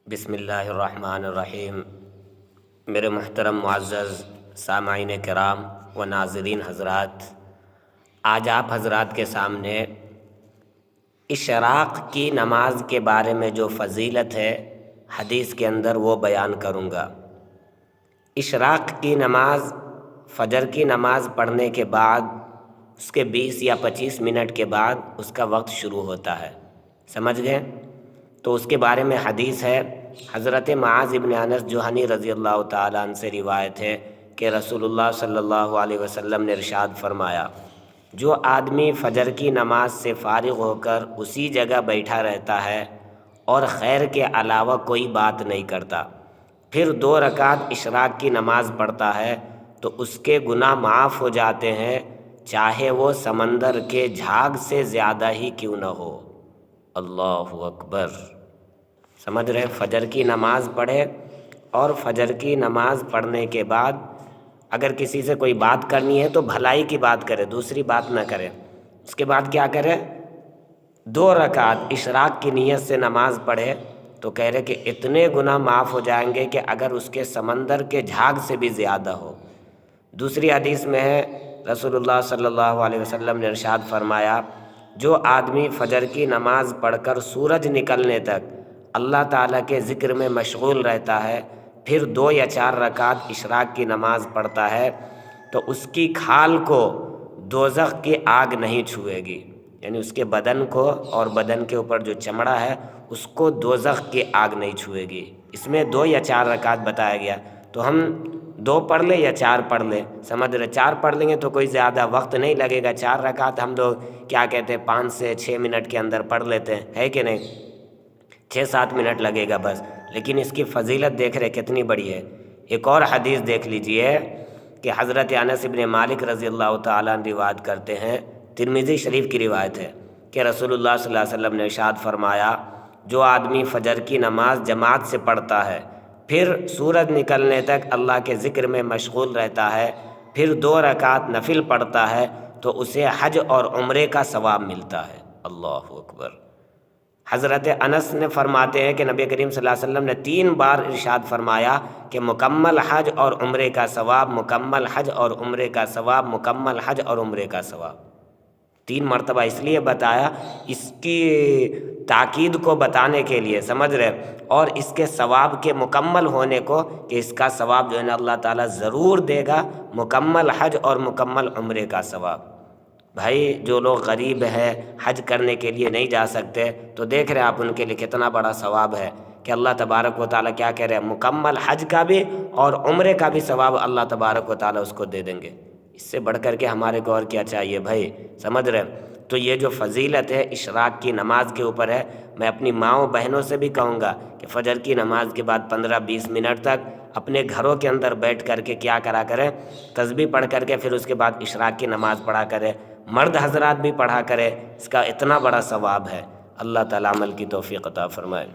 بسم اللہ الرحمن الرحیم۔ میرے محترم معزز سامعین کرام و ناظرین حضرات، آج آپ حضرات کے سامنے اشراق کی نماز کے بارے میں جو فضیلت ہے حدیث کے اندر وہ بیان کروں گا۔ اشراق کی نماز فجر کی نماز پڑھنے کے بعد اس کے 20 یا 25 منٹ کے بعد اس کا وقت شروع ہوتا ہے، سمجھ گئے؟ تو اس کے بارے میں حدیث ہے، حضرت معاذ ابن انس جوہنی رضی اللہ تعالیٰ عنہ سے روایت ہے کہ رسول اللہ صلی اللہ علیہ وسلم نے ارشاد فرمایا، جو آدمی فجر کی نماز سے فارغ ہو کر اسی جگہ بیٹھا رہتا ہے اور خیر کے علاوہ کوئی بات نہیں کرتا، پھر 2 رکعت اشراق کی نماز پڑھتا ہے تو اس کے گناہ معاف ہو جاتے ہیں، چاہے وہ سمندر کے جھاگ سے زیادہ ہی کیوں نہ ہو۔ اللہ اکبر! سمجھ رہے؟ فجر کی نماز پڑھے اور فجر کی نماز پڑھنے کے بعد اگر کسی سے کوئی بات کرنی ہے تو بھلائی کی بات کرے، دوسری بات نہ کرے۔ اس کے بعد کیا کرے؟ 2 رکعت اشراق کی نیت سے نماز پڑھے تو کہہ رہے کہ اتنے گناہ معاف ہو جائیں گے کہ اگر اس کے سمندر کے جھاگ سے بھی زیادہ ہو۔ دوسری حدیث میں ہے، رسول اللہ صلی اللہ علیہ وسلم نے ارشاد فرمایا، جو آدمی فجر کی نماز پڑھ کر سورج نکلنے تک اللہ تعالیٰ کے ذکر میں مشغول رہتا ہے، پھر 2 یا 4 رکعت اشراق کی نماز پڑھتا ہے تو اس کی کھال کو دوزخ کی آگ نہیں چھوئے گی، یعنی اس کے بدن کو اور بدن کے اوپر جو چمڑا ہے اس کو دوزخ کی آگ نہیں چھوئے گی۔ اس میں 2 یا 4 رکعت بتایا گیا، تو ہم 2 پڑھ لیں یا 4 پڑھ لیں، سمجھ رہے؟ 4 پڑھ لیں گے تو کوئی زیادہ وقت نہیں لگے گا۔ 4 رکعت ہم لوگ کیا کہتے ہیں 5 سے 6 منٹ کے اندر پڑھ لیتے ہیں، ہے کہ نہیں؟ 6-7 منٹ لگے گا بس، لیکن اس کی فضیلت دیکھ رہے کتنی بڑی ہے۔ ایک اور حدیث دیکھ لیجئے کہ حضرت انس ابن مالک رضی اللہ تعالیٰ عنہ روایت کرتے ہیں، ترمذی شریف کی روایت ہے کہ رسول اللہ صلی اللہ علیہ وسلم نے ارشاد فرمایا، جو آدمی فجر کی نماز جماعت سے پڑھتا ہے، پھر سورج نکلنے تک اللہ کے ذکر میں مشغول رہتا ہے، پھر 2 رکعت نفل پڑھتا ہے تو اسے حج اور عمرے کا ثواب ملتا ہے۔ اللہ اکبر! حضرت انس نے فرماتے ہیں کہ نبی کریم صلی اللہ علیہ وسلم نے 3 بار ارشاد فرمایا کہ مکمل حج اور عمرے کا ثواب، مکمل حج اور عمرے کا ثواب، مکمل حج اور عمرے کا ثواب۔ 3 مرتبہ اس لیے بتایا، اس کی تاکید کو بتانے کے لیے، سمجھ رہے؟ اور اس کے ثواب کے مکمل ہونے کو، کہ اس کا ثواب جو ہے نا اللہ تعالیٰ ضرور دے گا، مکمل حج اور مکمل عمرے کا ثواب۔ بھائی جو لوگ غریب ہیں، حج کرنے کے لیے نہیں جا سکتے، تو دیکھ رہے آپ ان کے لیے کتنا بڑا ثواب ہے کہ اللہ تبارک و تعالیٰ کیا کہہ رہے ہیں، مکمل حج کا بھی اور عمرے کا بھی ثواب اللہ تبارک و تعالیٰ اس کو دے دیں گے۔ اس سے بڑھ کر کے ہمارے کو اور کیا چاہیے بھائی، سمجھ رہے؟ تو یہ جو فضیلت ہے اشراق کی نماز کے اوپر ہے، میں اپنی ماؤں بہنوں سے بھی کہوں گا کہ فجر کی نماز کے بعد 15-20 منٹ تک اپنے گھروں کے اندر بیٹھ کر کے کیا کرا کریں، تسبیح پڑھ کر کے پھر اس کے بعد اشراق کی نماز پڑھا کریں۔ مرد حضرات بھی پڑھا کرے، اس کا اتنا بڑا ثواب ہے۔ اللہ تعالیٰ عمل کی توفیق عطا فرمائے۔